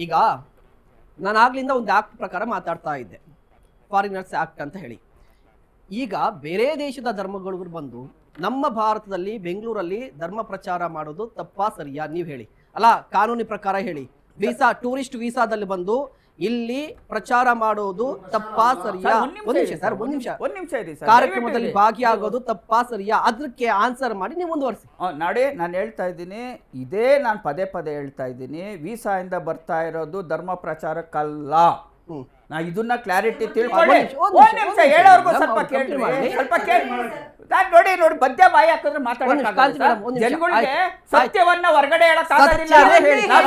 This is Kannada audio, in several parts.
ಈಗ ನಾನು ಆಗ್ಲಿಂದ ಒಂದು ಆಕ್ಟ್ ಪ್ರಕಾರ ಮಾತಾಡ್ತಾ ಇದ್ದೆ, ಫಾರಿನರ್ಸ್ ಆಕ್ಟ್ ಅಂತ ಹೇಳಿ. ಈಗ ಬೇರೆ ದೇಶದ ಧರ್ಮಗಳು ಬಂದು ನಮ್ಮ ಭಾರತದಲ್ಲಿ ಬೆಂಗಳೂರಲ್ಲಿ ಧರ್ಮ ಪ್ರಚಾರ ಮಾಡೋದು ತಪ್ಪಾ ಸರಿಯಾ ನೀವು ಹೇಳಿ. ಅಲ್ಲ, ಕಾನೂನಿ ಪ್ರಕಾರ ಹೇಳಿ. ವೀಸಾ, ಟೂರಿಸ್ಟ್ ವೀಸಾದಲ್ಲಿ ಬಂದು ಇಲ್ಲಿ ಪ್ರಚಾರ ಮಾಡೋದು ತಪ್ಪಾ ಸರಿಯಾ? ಒಂದ್ ನಿಮಿಷ ಕಾರ್ಯಕ್ರಮದಲ್ಲಿ ಭಾಗಿಯಾಗೋದು ತಪ್ಪಾ ಸರಿಯಾ? ಅದಕ್ಕೆ ಆನ್ಸರ್ ಮಾಡಿ ನೀವು ಮುಂದುವರಿಸಿ. ನಾಳೆ ನಾನು ಹೇಳ್ತಾ ಇದ್ದೀನಿ, ಇದೇ ನಾನು ಪದೇ ಪದೇ ಹೇಳ್ತಾ ಇದ್ದೀನಿ, ವೀಸಾ ಇಂದ ಬರ್ತಾ ಇರೋದು ಧರ್ಮ ಪ್ರಚಾರಕ್ಕಲ್ಲ. ನಾ ಇದನ್ನ ಕ್ಲಾರಿಟಿ ತಿಳ್ಕೊಳ್ಳಿ. ಹೇಳೋರ್ಗು ಸ್ವಲ್ಪ ಕೇಳ್ರಿ, ಸ್ವಲ್ಪ ಕೇಳಿ. ನೋಡಿ ಬದ್ಯ ಬಾಯಿ ಹಾಕಿದ್ರೆ ಮಾತಾಡೋಕ್ಕಾಗಲ್ಲ. ಜನಗಳಿಗೆ ಸತ್ಯವನ್ನ ಹೊರಗಡೆ ಹೇಳಕ್ಕಾಗೋದಿಲ್ಲ.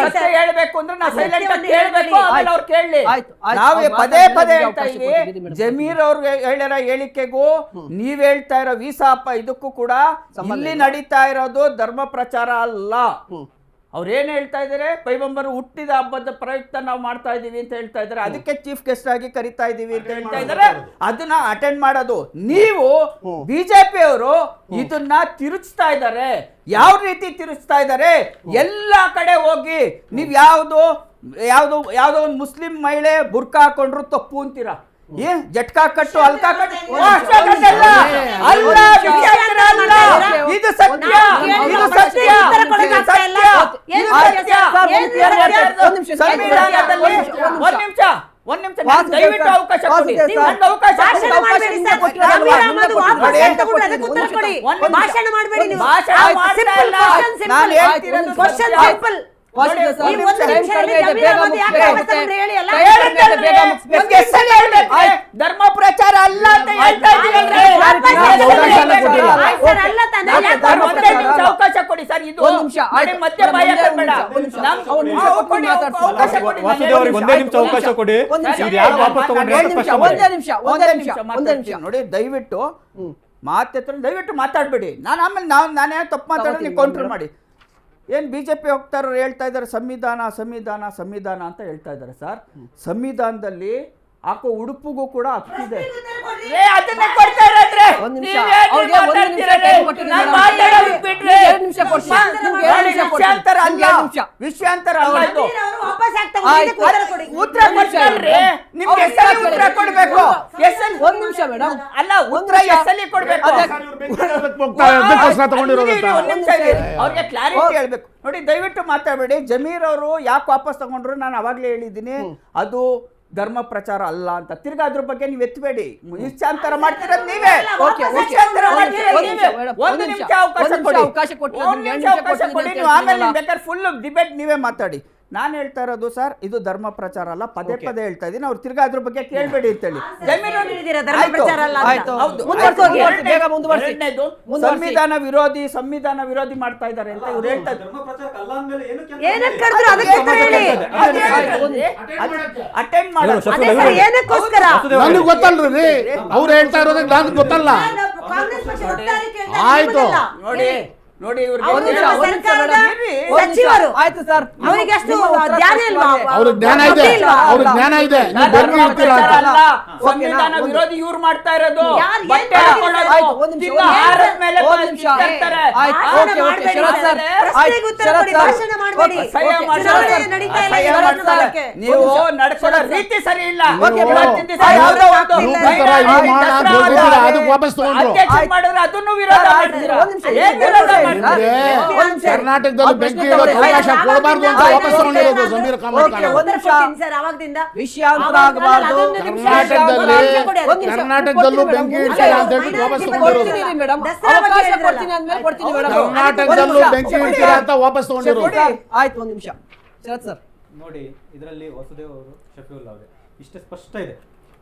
ಸತ್ಯ ಹೇಳ್ಬೇಕು ಅಂದ್ರೆ ನಾವು ಸೈಲೆಂಟ್ ಆಗಿ ಕೇಳ್ಬೇಕು, ಆಮೇಲೆ ಅವ್ರು ಕೇಳಲಿ. ನಾವು ಪದೇ ಪದೇ ಹೇಳ್ತಾ ಇದೀವಿ, ಜಮೀರ್ ಅವ್ರು ಹೇಳಿರೋ ಹೇಳಿಕೆಗೂ ನೀವ್ ಹೇಳ್ತಾ ಇರೋ ವೀಸಾ ಇದಕ್ಕೂ ಕೂಡ ಇಲ್ಲಿ ನಡೀತಾ ಇರೋದು ಧರ್ಮ ಪ್ರಚಾರ ಅಲ್ಲ. ಅವ್ರೇನ್ ಹೇಳ್ತಾ ಇದಾರೆ, ಪೈಗಂಬರ್ ಹುಟ್ಟಿದ ಹಬ್ಬದ ಪ್ರಯುಕ್ತ ನಾವು ಮಾಡ್ತಾ ಇದೀವಿ ಅಂತ ಹೇಳ್ತಾ ಇದಾರೆ, ಅದಕ್ಕೆ ಚೀಫ್ ಗೆಸ್ಟ್ ಆಗಿ ಕರಿತಾ ಇದೀವಿ ಅಂತ ಹೇಳ್ತಾ ಇದಾರೆ. ಅದನ್ನ ಅಟೆಂಡ್ ಮಾಡೋದು ನೀವು. ಬಿಜೆಪಿ ಅವರು ಇದನ್ನ ತಿರುಚ್ತಾ ಇದ್ದಾರೆ. ಯಾವ ರೀತಿ ತಿರುಚ್ತಾ ಇದ್ದಾರೆ? ಎಲ್ಲಾ ಕಡೆ ಹೋಗಿ ನೀವ್ ಯಾವ್ದೋ ಒಂದು ಮುಸ್ಲಿಂ ಮಹಿಳೆ ಬುರ್ಕಾ ಹಾಕೊಂಡ್ರು ತಪ್ಪು ಅಂತೀರಾ. ಜಟ್ಕಾ ಕಟ್ಟು, ಅಲ್ಕಾ ಕಟ್ಟು, ಇದು ಸತ್ಯ, ಇದು ಸತ್ಯ. ಒಂದ್ ನಿಮಿಷ ದಯವಿಟ್ಟು ಅವಕಾಶ ಕೊಡಿ. ಧರ್ಮ ಪ್ರಚಾರ ಅಲ್ಲ ಅಂತ ಹೇಳ್ತಾ ಅವಕಾಶ ಕೊಡಿ ಸರ್. ಇದು ಮತ್ತೆ ನೋಡಿ, ದಯವಿಟ್ಟು ದಯವಿಟ್ಟು ಮಾತಾಡ್ಬೇಡಿ. ನಾನು ಆಮೇಲೆ ನಾನೇ ತಪ್ಪು ಮಾತಾಡೋದು ನೀವು ಕೌಂಟರ್ ಮಾಡಿ. ಏನು ಬಿಜೆಪಿ ಹೋಗ್ತಾರೋ ಹೇಳ್ತಾ ಇದ್ದಾರೆ ಸಂವಿಧಾನ ಸಂವಿಧಾನ ಸಂವಿಧಾನ ಅಂತ ಹೇಳ್ತಾ ಇದ್ದಾರೆ. ಸರ್, ಸಂವಿಧಾನದಲ್ಲಿ ಹಾಕೋ ಉಡುಪಿಗೂ ಕೂಡ ಹಕ್ಕಿದೆ. ವಿಷಯಾಂತರ ಅಲ್ಲ ಇದು. ಉತ್ತರ ಕೊಡ್ಬೇಕು. ಅಲ್ಲ, ಉತ್ತರ ಎಸ್ಸಲ್ಲಿ ಕೊಡ್ಬೇಕು. ಅವ್ರಿಗೆ ಕ್ಲಾರಿಟಿ ಹೇಳ್ಬೇಕು. ನೋಡಿ, ದಯವಿಟ್ಟು ಮಾತಾಡಬೇಡಿ. ಜಮೀರ್ ಅವರು ಯಾಕೆ ವಾಪಸ್ ತಗೊಂಡ್ರು ನಾನು ಅವಾಗ್ಲೇ ಹೇಳಿದ್ದೀನಿ, ಅದು ಧರ್ಮ ಪ್ರಚಾರ ಅಲ್ಲ ಅಂತ. ತಿರ್ಗಾ ಅದ್ರ ಬಗ್ಗೆ ನೀವು ಎತ್ತಬೇಡಿ. ವಿಷಯಾಂತರ ಮಾಡ್ತಿರೋದು ನೀವೇ. ಒಂದು ನಿಮಿಷ ಅವಕಾಶ ಕೊಡಿ. ನೀವು ಆಮೇಲೆ ಬೇಕಾದ್ರೆ ಫುಲ್ ಡಿಬೇಟ್ ನೀವೇ ಮಾತಾಡಿ. ನಾನು ಹೇಳ್ತಾ ಇರೋದು ಸರ್, ಇದು ಧರ್ಮ ಪ್ರಚಾರ ಅಲ್ಲ. ಪದೇ ಪದೇ ಹೇಳ್ತಾ ಇದ್ದೀನಿ. ಅವ್ರು ತಿರ್ಗಾ ಅದ್ರ ಬಗ್ಗೆ ಕೇಳ್ಬೇಡಿ ಅಂತೇಳಿ. ಸಂವಿಧಾನ ವಿರೋಧಿ ಮಾಡ್ತಾ ಇದ್ದಾರೆ ಅಂತ ಇವ್ರು ಹೇಳ್ತಾ ಇದ್ದಾರೆ. ಅಟೆಂಡ್ ನನಗೆ ಗೊತ್ತಲ್ರಿ, ಅವ್ರು ಹೇಳ್ತಾ ಇರೋದಕ್ಕೆ ನನಗೆ ಗೊತ್ತಲ್ಲ. ಆಯ್ತು ನೋಡಿ, ಜ್ಞಾನ ಇದೆ. ಸಂವಿಧಾನ ವಿರೋಧಿ ಇವ್ರು ಮಾಡ್ತಾ ಇರೋದು. ನೀವು ನಡ್ಕೊಳ್ಳೋ ರೀತಿ ಸರಿ ಇಲ್ಲ. ಮಾಡಿದ್ರೆ ಅದನ್ನು ವಿರೋಧ ಮಾಡ್ತೀರಾ? ಕರ್ನಾಟಕದಲ್ಲಿ ಬೆಂಕಿ ಇಡೋಕೆ ಅವಕಾಶ ಕೊಡಬಾರ್ದು ಅಂತ ವಾಪಸ್ ತಗೊಂಡಿರೋದು ಸಮೀರ್ ಕಾಮತ್. ಕರ್ನಾಟಕದಲ್ಲೂ ಬೆಂಕಿ ಇಡ್ತಾರೆ ಅಂತ ಹೇಳಿ ವಾಪಸ್ ತಗೊಂಡಿರೋದು. ಕರ್ನಾಟಕದಲ್ಲೂ ಬೆಂಕಿ ಇಡ್ತೀರಾ ಅಂತ ವಾಪಸ್ ತಗೊಂಡಿರೋದು. ಆಯ್ತು, ಒಂದ್ ನಿಮಿಷ ಶರತ್ ಸರ್. ನೋಡಿ, ಇದರಲ್ಲಿ ವಸುದೇವ್ ಅವರು, ಶಫೀವುಲ್ಲಾ ಅವರೇ ಇಷ್ಟೇ ಸ್ಪಷ್ಟ ಇದೆ.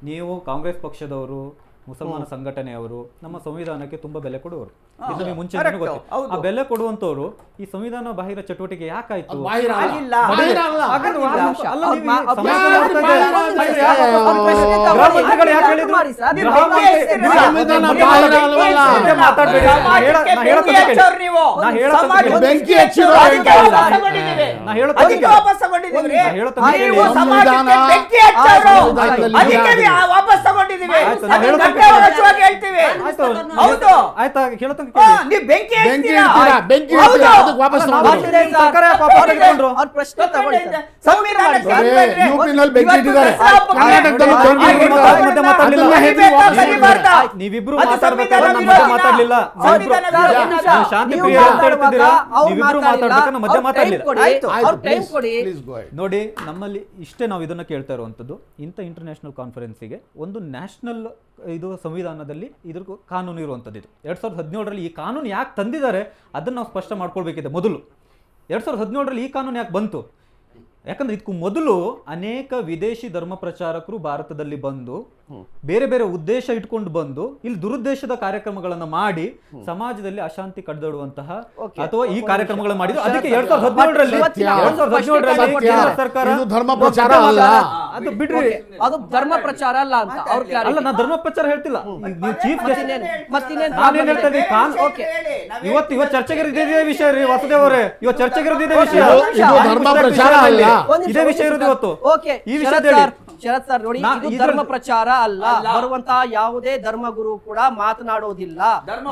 ನೀವು ಕಾಂಗ್ರೆಸ್ ಪಕ್ಷದವರು, ಮುಸಲ್ಮಾನ ಸಂಘಟನೆಯವರು ನಮ್ಮ ಸಂವಿಧಾನಕ್ಕೆ ತುಂಬಾ ಬೆಲೆ ಕೊಡುವರು. ಇದು ಮುಂಚೆ ಗೊತ್ತು. ಆ ಬೆಲೆ ಕೊಡುವಂತವ್ರು ಈ ಸಂವಿಧಾನ ಬಾಹಿರ ಚಟುವಟಿಕೆ ಯಾಕಾಯ್ತು? ತಗೊಂಡಿದ್ದೀವಿ. ನಾನು ಹೇಳೋದನ್ನ ನೀವು ಕೇಳಿ. ಸಮಾಜಕ್ಕೆ ಬೆಂಕಿ ಹಚ್ಚೋರು. ಸಂವಿಧಾನದಲ್ಲಿ ಅದಕ್ಕೆ ಇದೆ. ವಾಪಸ್ ತಗೊಂಡಿದ್ದೀವಿ. ಆಯ್ತು, ನಾನು ಅದನ್ನ ಹೇಳೋದನ್ನ ಗಂಭೀರವಾಗಿ ಹೇಳ್ತೀವಿ. ಆಯ್ತು, ಹೌದು. ಆಯ್ತಾ ಹೇಳೋದನ್ನ ಹಾ, ಕೇಳಿ. ನೀವು ಬೆಂಕಿ ಬೆಂಕಿ ಹಚ್ತೀರಾ? ಇಡ್ತೀರಾ, ಬೆಂಕಿ ಹೌದು. ಇಡ್ತೀರಾ, ಅದಕ್ಕೆ ವಾಪಸ್ ತಗೊಂಡ್ಬಿಡಿ. ಸರ್ಕಾರ ಯಾಕೆ ವಾಪಸ್ ತೆಗೆದುಕೊಂಡ್ರು? ಅವ್ರ ಪ್ರಶ್ನೆ ತಗೊಳ್ಳಿ ಸರ್. ಸಂವಿಧಾನಕ್ಕೆ ಯುಪಿನಲ್ಲಿ ಬೆಂಕಿ ಇಟ್ಟಿದ್ದಾರೆ, ಇವತ್ತು ಕರ್ನಾಟಕದಲ್ಲಿ ಆಯ್ತು, ಬೆಂಕಿ ಆಯ್ತು, ಇಟ್ಟಿದ್ದಾರೆ. ಮಧ್ಯೆ ಮಾತಾಡ್ಲಿಲ್ಲ. ಅದನ್ನ ಹೆದ್ರಿ ವಾಪಸ್ ಕಲಿಬಾರ್ದ? ತಗೊಂಡ್ಬಿಡಿ. ನೀವಿಬ್ರು ಅದು ಮಾತಾಡ್ಬೇಕಾದ್ರೆ ನಾನು ಸಂವಿಧಾನ ಮಧ್ಯೆ ಮಾತಾಡ್ಲಿಲ್ಲ. ಸಂವಿಧಾನ ವಿರೋಧಿ. ನೀವು ಶಾಂತಿ ನೀವು ಪ್ರಿಯ ಅಂತ ಹೇಳ್ತಿದ್ದೀರಾ, ಅವ್ರು ನೀವಿಬ್ರು ಮಾತಾಡಿಲ್ಲ, ಮಾತಾಡ್ಬೇಕಾದ್ರೆ ಮಧ್ಯೆ ಅವ್ರು ಮಾತಾಡ್ಲಿಲ್ಲ. time ಕೊಡಿ. ಆಯ್ತು, ಅವ್ರು time please, ಕೊಡಿ. please go ahead. ನೋಡಿ, ನಮ್ಮಲ್ಲಿ ಇಷ್ಟೇ ನಾವು ಇದನ್ನ ಕೇಳ್ತಾ ಇರುವಂಥದ್ದು, ಇಂಥ ಇಂಟರ್ನ್ಯಾಷನಲ್ ಕಾನ್ಫರೆನ್ಸಿಗೆ ಒಂದು ನ್ಯಾಷನಲ್ ಇದು ಸಂವಿಧಾನದಲ್ಲಿ ಇದ್ರ ಕಾನೂನು ಇರುವಂಥದ್ದು. ಇದು 2017ರಲ್ಲಿ ಈ ಕಾನೂನು ಯಾಕೆ ತಂದಿದ್ದಾರೆ ಅದನ್ನು ನಾವು ಸ್ಪಷ್ಟ ಮಾಡ್ಕೊಳ್ಬೇಕಿದೆ. ಮೊದಲು 2017ರಲ್ಲಿ ಈ ಕಾನೂನು ಯಾಕೆ ಬಂತು? ಯಾಕಂದ್ರೆ ಇದಕ್ಕೂ ಮೊದಲು ಅನೇಕ ವಿದೇಶಿ ಧರ್ಮ ಪ್ರಚಾರಕರು ಭಾರತದಲ್ಲಿ ಬಂದು ಬೇರೆ ಬೇರೆ ಉದ್ದೇಶ ಇಟ್ಕೊಂಡು ಬಂದು ಇಲ್ಲಿ ದುರುದ್ದೇಶದ ಕಾರ್ಯಕ್ರಮಗಳನ್ನ ಮಾಡಿ ಸಮಾಜದಲ್ಲಿ ಅಶಾಂತಿ ಕಡ್ದೊಡುವಂತಹ ಅಥವಾ ಈ ಕಾರ್ಯಕ್ರಮಗಳನ್ನು ಮಾಡಿದ್ರು. ಅದಕ್ಕೆ 2017ರಲ್ಲಿ ಕೇಂದ್ರ ಸರ್ಕಾರ ಇದು ಧರ್ಮ ಪ್ರಚಾರ ಅಲ್ಲ. ಅದು ಬಿಡ್ರಿ, ಅದು ಧರ್ಮ ಪ್ರಚಾರ ಅಲ್ಲ ಅಂತ ಅವ್ರ ಅಲ್ಲ, ನಾನು ಧರ್ಮ ಪ್ರಚಾರ ಹೇಳ್ತಿಲ್ಲ. ನೀವು ಚೀಫ್ ಮತ್ತಿನ್ನೇನು ನಾನೇನ್ ಹೇಳ್ತಾ ಇದ್ದೀನಿ, ಇವತ್ತು ಚರ್ಚೆಗೆ ಇದೇ ವಿಷಯ ರೀ ವಾಸುದೇವ್ ಅವರೇ, ಇವತ್ತು ಚರ್ಚೆಗೆ ಇರೋದು ಇದೇ ವಿಷಯ. ಇದು ಧರ್ಮ ಪ್ರಚಾರ ಅಲ್ಲ. ಇದೇ ವಿಷಯ ಇರೋದು ಇವತ್ತು. ಓಕೆ, ಈ ವಿಷಯದಲ್ಲಿ ಶರತ್ ಸರ್ ನೋಡಿ, ಇದು ಧರ್ಮ ಪ್ರಚಾರ ಅಲ್ಲ. ಬರುವಂತಹ ಯಾವುದೇ ಧರ್ಮಗುರು ಕೂಡ ಮಾತನಾಡೋದಿಲ್ಲ.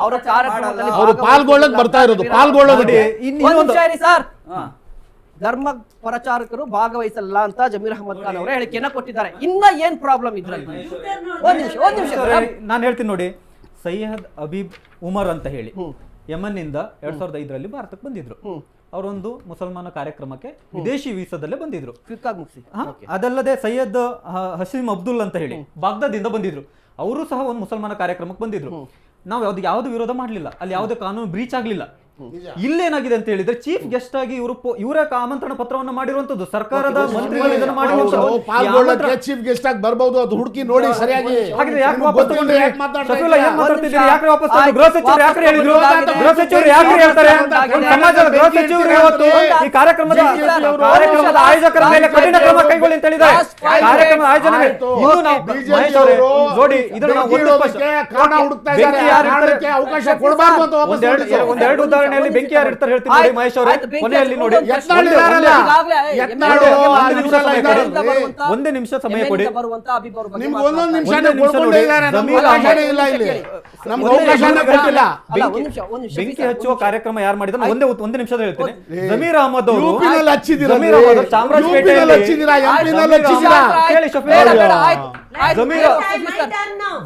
ಅವರ ಕಾರ್ಯಕ್ರಮದಲ್ಲಿ ಅವರು ಪಾಲ್ಗೊಳ್ಳಕ್ ಬರ್ತಾ ಇರೋದು, ಪಾಲ್ಗೊಳ್ಳೋದಕ್ಕೆ. ಒಂದ್ ನಿಮಿಷ ಇರಿ ಸರ್. ಧರ್ಮ ಪ್ರಚಾರಕರು ಭಾಗವಹಿಸಲ್ಲ ಅಂತ ಜಮೀರ್ ಅಹಮದ್ ಖಾನ್ ಅವರೇ ಹೇಳಿಕೆಯನ್ನ ಕೊಟ್ಟಿದ್ದಾರೆ. ಇನ್ನ ಏನ್ ಪ್ರಾಬ್ಲಮ್ ಇದ್ರಲ್ಲಿ? ಒಂದ್ ನಿಮಿಷ ನಾನು ಹೇಳ್ತೀನಿ ನೋಡಿ, ಸೈಯದ್ ಅಬೀಬ್ ಉಮರ್ ಅಂತ ಹೇಳಿ ಯಮನ್ ನಿಂದ 2005ರಲ್ಲಿ ಭಾರತಕ್ಕೆ ಬಂದಿದ್ರು. ಅವರೊಂದು ಮುಸಲ್ಮಾನ ಕಾರ್ಯಕ್ರಮಕ್ಕೆ ವಿದೇಶಿ ವೀಸಾದಲ್ಲೇ ಬಂದಿದ್ರು. ಅದಲ್ಲದೆ ಸೈಯದ್ ಹಸೀಮ್ ಅಬ್ದುಲ್ ಅಂತ ಹೇಳಿ ಬಾಗ್ದಾದಿಂದ ಬಂದಿದ್ರು. ಅವರು ಸಹ ಒಂದು ಮುಸಲ್ಮಾನ ಕಾರ್ಯಕ್ರಮಕ್ಕೆ ಬಂದಿದ್ರು. ನಾವು ಯಾವ್ದು ವಿರೋಧ ಮಾಡಲಿಲ್ಲ, ಅಲ್ಲಿ ಯಾವುದೇ ಕಾನೂನು ಬ್ರೀಚ್ ಆಗ್ಲಿಲ್ಲ. ಇಲ್ಲೇನಾಗಿದೆ ಅಂತ ಹೇಳಿದ್ರೆ ಚೀಫ್ ಗೆಸ್ಟ್ ಆಗಿ ಇವರ ಆಮಂತ್ರಣ ಪತ್ರವನ್ನು ಮಾಡಿರುವಂತದ್ದು ಸರ್ಕಾರದ ಮಂತ್ರಿಗಳು ಇದನ್ನು ಪಾಲ್ಗೊಳ್ಳಕ್ಕೆ ಚೀಫ್ ಗೆಸ್ಟ್ ಆಗಿ ಬರ್ಬಹುದು, ಅದು ಹುಡುಕಿ ನೋಡಿ ಸರಿಯಾಗಿ. ಹಾಗಿದ್ರೆ ಯಾಕೆ ವಾಪಸ್ ತಗೊಂಡ್ರಿ? ಶಫೀಲಾ ಏನ್ ಮಾತಾಡ್ತಿದ್ದೀರಿ? ಯಾಕೆ ವಾಪಸ್ ತಗೊಂಡ್ರು? ಗೃಹ ಸಚಿವರು ಯಾಕೆ ಹೇಳಿದ್ರು? ಗೃಹ ಸಚಿವರು ಯಾಕೆ ಹೇಳ್ತಾರೆ? ಸಮಾಜದ ಗೃಹ ಸಚಿವರು ಇವತ್ತು ಈ ಕಾರ್ಯಕ್ರಮದ ಆಯೋಜಕರ ಮೇಲೆ ಕಠಿಣ ಕ್ರಮ ಕೈಗೊಳ್ಳಿ ಅಂತ ಹೇಳಿದ್ದಾರೆ. ಕಾರ್ಯಕ್ರಮದ ಆಯೋಜನೆ ಇನ್ನು ನಾವು ಮಹೇಶ್ ಅವರೇ ನೋಡಿ, ಇದನ್ನು ನಾವು ಅವಕಾಶ ಕೊಡಬಾರ್ದು ಅಂತ ಒಂದೆರಡು ಉದಾಹರಣೆಯಲ್ಲಿ ಬೆಂಕಿ ಯಾರು ಇರ್ತಾರೆ ಹೇಳ್ತೀನಿ ನೋಡಿ ಮಹೇಶ್ ಅವರೇ. ಕೊನೆಯಲ್ಲಿ ನೋಡಿ, ಒಂದೇ ನಿಮಿಷ ಸಮಯ ಕೊಡಿ. ನಿಮ್ಗೆ ಒಂದೊಂದು ನಿಮಿಷ ಕೊಡ್ಕೊಂಡಿದ್ದಾರೆ, ನಮ್ಗೆ ಅವಕಾಶನೇ ಇಲ್ಲ ಇಲ್ಲಿ, ನಮ್ಗೆ ಅವಕಾಶನೇ ಕೊಟ್ಟಿಲ್ಲ. ಬೆಂಕಿ ಹಚ್ಚುವ ಕಾರ್ಯಕ್ರಮ ಯಾರು ಮಾಡಿದ್ರು ಒಂದೇ ನಿಮಿಷ ಹೇಳ್ತೀನಿ. ಜಮೀರ್ ಅಹಮದ್ ಅವರು ಯುಪಿನಲ್ಲಿ ಹಚ್ಚಿದ್ದೀರಾ, ಚಾಮರಾಜಪೇಟೆಯಲ್ಲಿ ಕೇಳಿ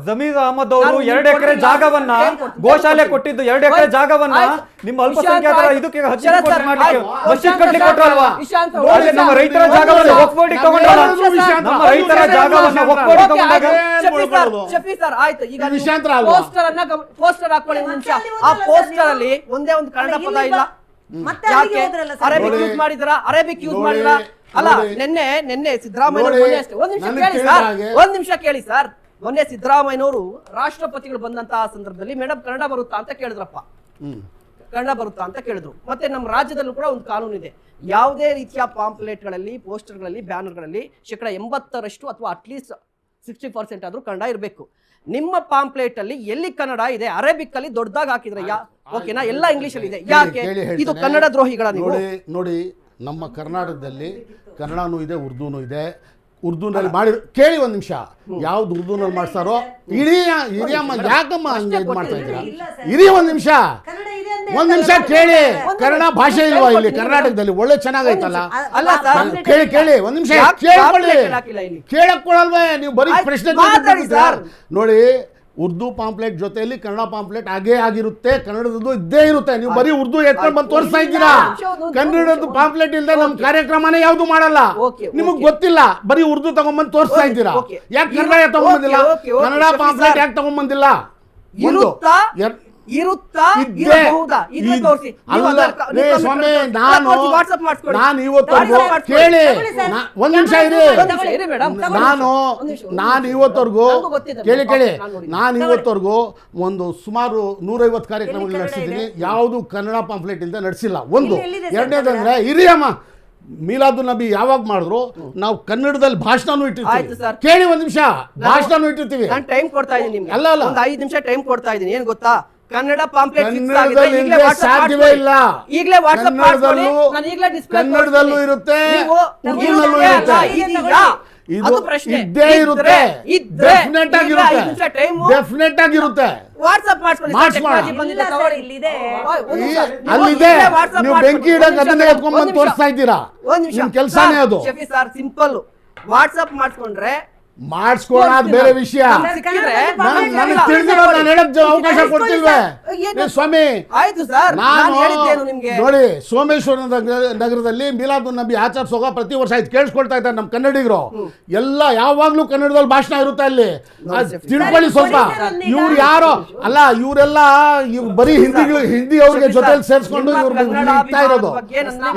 ಜಮೀರ್ ಅಹಮದ್ ಅವರು 2 ಎಕರೆ ಜಾಗವನ್ನ ಗೋಶಾಲೆ ಕೊಟ್ಟಿದ್ದು, 2 ಎಕರೆ ಜಾಗವನ್ನ ನಿಮ್ಮ ಅಲ್ಪಸಂಖ್ಯಾತರ ಇದಕ್ಕೆ ಮಾಡ್ಲಿಕ್ಕೆ ಮಸ್ಜಿದ್ ಕಟ್ಲಿಕ್ಕೆ ಕೊಟ್ರಲ್ವಾ? ನಮ್ಮ ರೈತರ ಜಾಗವನ್ನು ಒಕ್ಕೋಡಿ ತಗೊಂಡಾಗ ನಮ್ಮ ರೈತರ ಜಾಗವನ್ನ ಒಕ್ಕೋಡಿ ತಗೊಂಡಾಗ ಆಯ್ತು. ಈಗ ಪೋಸ್ಟರ್ ಹಾಕೊಳ್ಳಿ ಒಂದು ನಿಮಿಷ. ಆ ಪೋಸ್ಟರ್ ಅಲ್ಲಿ ಒಂದೇ ಒಂದು ಕನ್ನಡ ಪದ ಇಲ್ಲ. ಯಾಕೆ ಅರೇಬಿಕ್ ಯೂಸ್ ಮಾಡಿದ್ರ? ಅರೇಬಿಕ್ ಯೂಸ್ ಮಾಡಿದ್ರ? ಅಲ್ಲ, ನಿನ್ನೆ ಸಿದ್ದರಾಮಯ್ಯ ಒಂದ್ ನಿಮಿಷ ಕೇಳಿ ಸರ್. ಮೊನ್ನೆ ಸಿದ್ದರಾಮಯ್ಯನವರು ರಾಷ್ಟ್ರಪತಿಗಳು ಬಂದಂತಹ ಸಂದರ್ಭದಲ್ಲಿ ಮೇಡಮ್ ಕನ್ನಡ ಬರುತ್ತಾ ಅಂತ ಕೇಳಿದ್ರಪ್ಪ. ಕನ್ನಡ ಬರುತ್ತಾ ಅಂತ ಕೇಳಿದ್ರು. ಮತ್ತೆ ನಮ್ಮ ರಾಜ್ಯದಲ್ಲೂ ಕೂಡ ಒಂದು ಕಾನೂನು ಇದೆ. ಯಾವುದೇ ರೀತಿಯ ಪಾಂಪ್ಲೆಟ್ಗಳಲ್ಲಿ, ಪೋಸ್ಟರ್ಗಳಲ್ಲಿ, ಬ್ಯಾನರ್ಗಳಲ್ಲಿ 80% ಅಥವಾ ಅಟ್ಲೀಸ್ಟ್ 60% ಆದ್ರೂ ಕನ್ನಡ ಇರಬೇಕು. ನಿಮ್ಮ ಪಾಂಪ್ಲೆಟ್ ಅಲ್ಲಿ ಎಲ್ಲಿ ಕನ್ನಡ ಇದೆ? ಅರೇಬಿಕ್ ಅಲ್ಲಿ ದೊಡ್ಡದಾಗಿ ಹಾಕಿದ್ರೆ ಓಕೆನಾ? ಎಲ್ಲ ಇಂಗ್ಲಿಷ್ ಅಲ್ಲಿ ಇದೆ. ಯಾಕೆ ಇದು ಕನ್ನಡ ದ್ರೋಹಿಗಳ? ನೋಡಿ, ನಮ್ಮ ಕರ್ನಾಟಕದಲ್ಲಿ ಕನ್ನಡನೂ ಇದೆ, ಉರ್ದೂನೂ ಇದೆ. ಉರ್ದೂನಲ್ಲಿ ಮಾಡಿ ಕೇಳಿ ಒಂದು ನಿಮಿಷ, ಯಾವ್ದು ಉರ್ದೂನಲ್ಲಿ ಮಾಡ್ತಾರೋ ಹಿರಿಯಮ್ಮ ಯಾಕಮ್ಮ ಹಂಗೆ ಇದು ಮಾಡ್ತಾ ಇದ್ದೀರಾ? ಇರಿ ಒಂದ್ ನಿಮಿಷ ಕೇಳಿ. ಕನ್ನಡ ಭಾಷೆ ಇಲ್ವಾ ಇಲ್ಲಿ ಕರ್ನಾಟಕದಲ್ಲಿ? ಒಳ್ಳೆ ಚೆನ್ನಾಗೈತಲ್ಲ. ಕೇಳಿ ಒಂದ್ ನಿಮಿಷ ಕೇಳ್ಕೊಳ್ಳಿ. ಕೇಳಕ್ ಕೊಡಲ್ವೇ ನೀವು? ಬರೀ ಪ್ರಶ್ನೆ ನೋಡಿ, ಉರ್ದು ಪಾಂಪ್ಲೆಟ್ ಜೊತೆಯಲ್ಲಿ ಕನ್ನಡ ಪಾಂಪ್ಲೆಟ್ ಹಾಗೇ ಆಗಿರುತ್ತೆ, ಕನ್ನಡದ್ದು ಇದ್ದೇ ಇರುತ್ತೆ. ನೀವು ಬರೀ ಉರ್ದು ಎತ್ಕೊಂಡು ಬಂದು ತೋರಿಸ್ತಾ ಇದ್ದೀರಾ. ಕನ್ನಡದ್ದು ಪಾಂಪ್ಲೆಟ್ ಇಲ್ಲದೆ ನಮ್ ಕಾರ್ಯಕ್ರಮನೇ ಯಾವ್ದು ಮಾಡಲ್ಲ. ನಿಮಗ್ ಗೊತ್ತಿಲ್ಲ, ಬರೀ ಉರ್ದು ತಗೊಂಡ್ಬಂದು ತೋರಿಸ್ತಾ ಇದ್ದೀರಾ. ಯಾಕೆ ಕನ್ನಡ ತಗೊಂಡ್ಬಂದಿಲ್ಲ? ಕನ್ನಡ ಪಾಂಪ್ಲೆಟ್ ಯಾಕೆ ತಗೊಂಡ್ಬಂದಿಲ್ಲ? ನಾನು ಇವತ್ತವರೆಗೂ ಕೇಳಿ, ಒಂದ್ ನಿಮಿಷ ಇರಿ. ನಾನು ಇವತ್ತವರೆಗೂ ಕೇಳಿ ನಾನು ಇವತ್ತವರೆಗೂ ಒಂದು ಸುಮಾರು 150 ಕಾರ್ಯಕ್ರಮಗಳು ನಡೆಸಿದ್ದೀನಿ. ಯಾವುದು ಕನ್ನಡ ಪಾಂಪ್ಲೆಟ್ ಇಲ್ಲದೆ ನಡೆಸಿಲ್ಲ. ಒಂದು. ಎರಡನೇದಂದ್ರೆ ಹಿರಿಯಮ್ಮ ಮೀಲಾದು ನಬಿ ಯಾವಾಗ ಮಾಡಿದ್ರು, ನಾವು ಕನ್ನಡದಲ್ಲಿ ಭಾಷಣನೂ ಇಟ್ಟಿರ್ತೀವಿ. ಕೇಳಿ ಒಂದ್ ನಿಮಿಷ, ಭಾಷಣನೂ ಇಟ್ಟಿರ್ತೀವಿ. ನಾನು ಟೈಮ್ ಕೊಡ್ತಾ ಇದ್ದೀನಿ ನಿಮ್ಗೆ. ಅಲ್ಲ, ಒಂದು 5 ನಿಮಿಷ ಟೈಮ್ ಕೊಡ್ತಾ ಇದ್ದೀನಿ. ಏನ್ ಗೊತ್ತಾ, ಕನ್ನಡ ಪಾಂಪ್ಲೆಟ್ ಕನ್ನಡದಲ್ಲಿ ಇಲ್ಲದೆ ಸಾಧ್ಯವೇ ಇಲ್ಲ. ಈಗಲೇ ವಾಟ್ಸ್ಆಪ್ ಮಾಡ್ಕೊಳ್ಳಿ, ನಾನು ಈಗಲೇ ಡಿಸ್ಪ್ಲೇ ಕನ್ನಡದಲ್ಲೂ ಇರುತ್ತೆ, ಉರ್ದುನಲ್ಲೂ ಇರುತ್ತೆ. ಇದು ಅದು ಪ್ರಶ್ನೆ. ಇದ್ದೇ ಇರುತ್ತೆ, ಡೆಫಿನೆಟ್ ಆಗಿರುತ್ತೆ, ಡೆಫಿನೆಟ್ ಆಗಿರುತ್ತೆ. ವಾಟ್ಸ್ಆಪ್ ಮಾಡ್ಕೊಳ್ಳಿ, ಟೆಕ್ನಾಲಜಿ ಬಂದಿದೆ ತಗೊಳ್ಳಿ. ಅಲ್ಲಿದೆ, ನೀವು ಬೆಂಕಿ ಇಡಕ್ಕೆ ಅದನ್ನೇ ಎತ್ಕೊಂಡ್ ಬಂದು ತೋರಿಸ್ತಾ ಇದ್ದೀರಾ. ನಿಮ್ ಕೆಲಸನೇ ಅದು. ಶಫಿ ಸರ್ ಸಿಂಪಲ್, ವಾಟ್ಸ್ಆಪ್ ಮಾಡ್ಕೊಂಡ್ರೆ ಮಾಡಿಸ್ಕೊಳ್ಳೋದು ಬೇರೆ ವಿಷಯ. ನನಗೆ ತಿಳಿದಿರೋ ನಾನು ಹೇಳಕ್ ಅವಕಾಶ ಕೊಡ್ತಿಲ್ವೇ ಸ್ವಾಮಿ? ಆಯ್ತು ಸರ್, ನಾನು ಹೇಳಿದ್ದೇನು ನಿಮ್ಗೆ? ನೋಡಿ, ಸೋಮೇಶ್ವರ ನಗರದಲ್ಲಿ ಮಿಲಾದುನ್ ನಬಿ ಆಚರಿಸೋಗ ಪ್ರತಿ ವರ್ಷ ಆಯ್ತು ಕೇಳಿಸ್ಕೊಳ್ತಾ ಇದ್ದಾರೆ ನಮ್ಮ ಕನ್ನಡಿಗರು ಎಲ್ಲ. ಯಾವಾಗ್ಲೂ ಕನ್ನಡದಲ್ಲಿ ಭಾಷಣ ಇರುತ್ತೆ ಅಲ್ಲಿ, ತಿಳ್ಕೊಳ್ಳಿ ಸ್ವಲ್ಪ. ಇವ್ರು ಯಾರೋ ಅಲ್ಲ, ಇವರೆಲ್ಲ ಬರೀ ಹಿಂದಿ ಅವ್ರಿಗೆ ಜೊತೆಲಿ ಸೇರಿಸ್ಕೊಂಡು ಇವ್ರು ಇರ್ತಾ ಇರೋದು.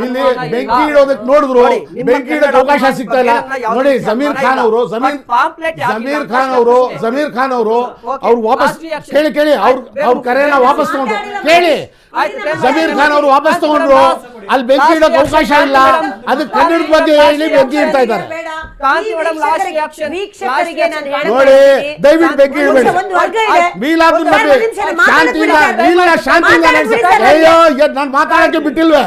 ಇಲ್ಲಿ ಬೆಂಕಿ ಇಡೋದಕ್ಕೆ ನೋಡಿದ್ರು, ಬೆಂಕಿ ಇಡೋಕೆ ಅವಕಾಶ ಸಿಗ್ತಾ ಇಲ್ಲ. ನೋಡಿ, ಜಮೀರ್ ಖಾನ್ ಅವರು ಜಮೀರ್ ಖಾನ್ ಅವರು ಅವ್ರು ವಾಪಸ್ ಕೇಳಿ ಅವ್ರ ಕರೆಯನ್ನ ವಾಪಸ್ ತಗೊಂಡ್ರು. ಕೇಳಿ, ಜಮೀರ್ ಖಾನ್ ಅವರು ವಾಪಸ್ ತಗೊಂಡ್ರು. ಅಲ್ಲಿ ಬೆಂಕಿ ಇಡೋಕೆ ಅವಕಾಶ ಇಲ್ಲ, ಅದಕ್ಕೆ ಕನ್ನಡದ ಬಗ್ಗೆ ಹೇಳಿ ಬೆಂಕಿ ಇಡ್ತಾ ಇದ್ದಾರೆ. ನೋಡಿ, ದಯವಿಟ್ಟು ಬೆಂಕಿ ಇಡಬೇಡಿ. ಮೀಲಾದುನ್ ನಬಿ ಶಾಂತಿಯಿಂದ ಅಯ್ಯೋ, ನಾನು ಮಾತಾಡಕ್ಕೆ ಬಿಟ್ಟಿಲ್ವೇ?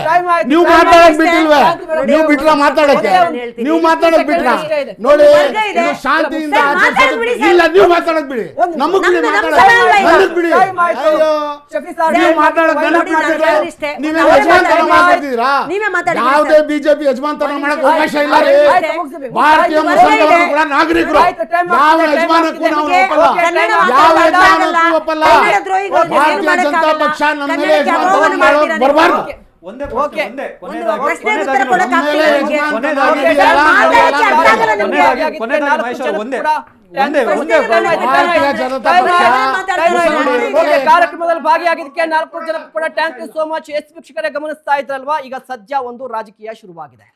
ನೀವು ಮಾತಾಡಕ್ ಬಿಟ್ಟಿಲ್ವೇ? ನೀವು ಬಿಟ್ರ ಮಾತಾಡಕ್ಕೆ? ನೀವು ಮಾತಾಡಕ್ ಬಿಟ್ರ? ನೋಡಿ, ಇದು ಶಾಂತಿಯಿಂದ ಇಲ್ಲ, ನೀವು ಮಾತಾಡಕ್ ಬಿಡಿ, ನಮಗ್ ಬಿಡಿ, ಮಾತಾಡಕ್ ಬಿಡಿ. ಅಯ್ಯೋ, ನೀವು ಮಾತಾಡಕ್ ನೀವೇ ಯಜಮಾನ್ತನ ಮಾತಾಡ್ತಿದ್ದೀರಾ? ಯಾವುದೇ ಬಿಜೆಪಿ ಯಜಮಾನ್ತನ ಮಾಡಕ್ ಅವಕಾಶ ಇಲ್ಲ ರೀ. ಭಾರತೀಯ ಮುಸಲ್ಮಾನರು ಕೂಡ ನಾಗರಿಕರು, ಯಾವ ಯಜಮಾನಕ್ಕೂ ನಾವು ಒಪ್ಪಲ್ಲ, ಯಾವ ಯಜಮಾನಕ್ಕೂ ಒಪ್ಪಲ್ಲ. ಭಾರತೀಯ ಜನತಾ ಪಕ್ಷ ನಮ್ಮ ಮೇಲೆ ಯಜಮಾನ್ತನ ಮಾಡೋದು ಬರಬಾರ್ದು. ಕಾರ್ಯಕ್ರಮದಲ್ಲಿ ಭಾಗಿಯಾಗಿದ್ದಕ್ಕೆ 4 ಜನ ಕೂಡ ಥ್ಯಾಂಕ್ ಯು ಸೋ ಮಚ್. ವೀಕ್ಷಕರೇ ಗಮನಿಸ್ತಾ ಇದ್ರಲ್ವಾ, ಈಗ ಸದ್ಯ ಒಂದು ರಾಜಕೀಯ ಶುರುವಾಗಿದೆ.